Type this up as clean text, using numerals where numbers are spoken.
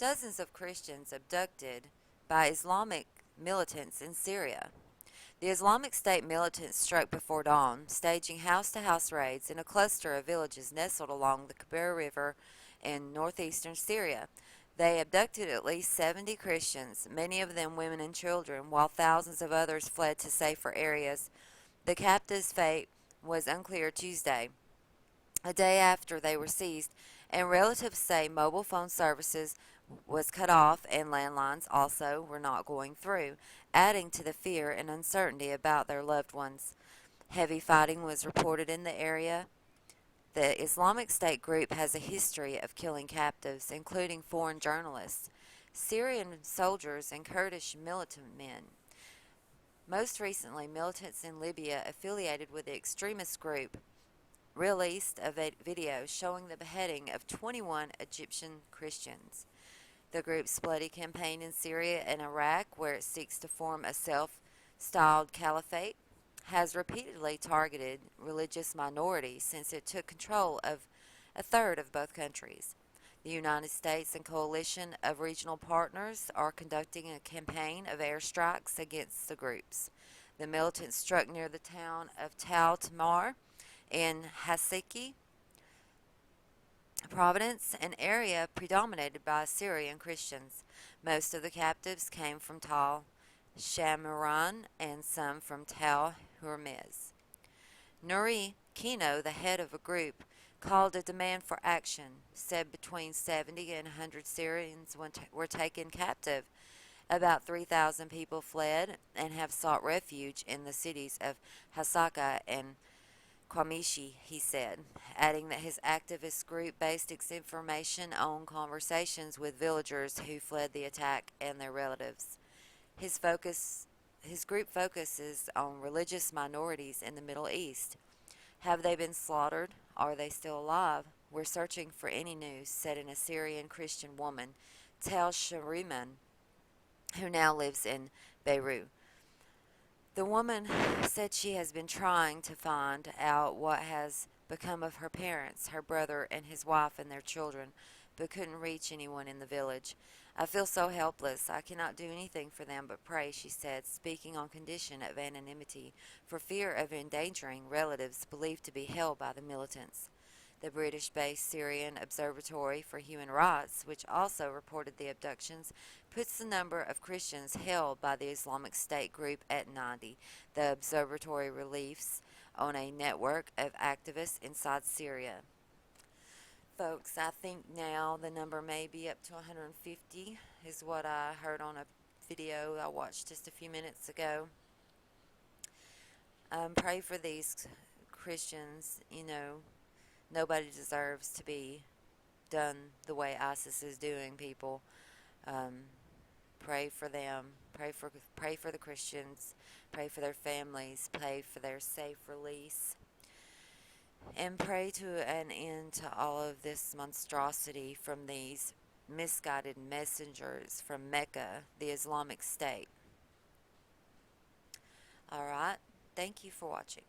Dozens of Christians abducted by Islamic militants in Syria. The Islamic State militants struck before dawn, staging house-to-house raids in a cluster of villages nestled along the Khabur River in northeastern Syria. They abducted at least 70 Christians, many of them women and children, while thousands of others fled to safer areas. The captives' fate was unclear Tuesday, a day after they were seized, and relatives say mobile phone services was cut off and landlines also were not going through, adding to the fear and uncertainty about their loved ones. Heavy fighting was reported in the area. The Islamic State group has a history of killing captives, including foreign journalists, Syrian soldiers, and Kurdish militant men. Most recently, militants in Libya affiliated with the extremist group released a video showing the beheading of 21 Egyptian Christians. The group's bloody campaign in Syria and Iraq, where it seeks to form a self-styled caliphate, has repeatedly targeted religious minorities since it took control of a third of both countries. The United States and coalition of regional partners are conducting a campaign of airstrikes against the groups. The militants struck near the town of Tal Tamar in Haseki Providence, an area predominated by Syrian Christians. Most of the captives came from Tal Shamiran and some from Tal Hurmez. Nuri Kino, the head of a group, called a demand for action, said between 70 and 100 Syrians were taken captive. About 3,000 people fled and have sought refuge in the cities of Hasaka and Qamishi, he said, adding that his activist group based its information on conversations with villagers who fled the attack and their relatives. His group focuses on religious minorities in the Middle East. Have they been slaughtered? Are they still alive? We're searching for any news, said an Assyrian Christian woman, Tel Shariman, who now lives in Beirut. The woman said she has been trying to find out what has become of her parents, her brother, and his wife and their children, but couldn't reach anyone in the village. I feel so helpless. I cannot do anything for them but pray, she said, speaking on condition of anonymity for fear of endangering relatives believed to be held by the militants. The British-based Syrian Observatory for Human Rights, which also reported the abductions, puts the number of Christians held by the Islamic State group at 90. The observatory relies on a network of activists inside Syria. Folks, I think now the number may be up to 150, is what I heard on a video I watched just a few minutes ago. Pray for these Christians. Nobody deserves to be done the way ISIS is doing people. Pray for them. Pray for the Christians. Pray for their families. Pray for their safe release. And pray to an end to all of this monstrosity from these misguided messengers from MECCA, the Islamic State. Alright, thank you for watching.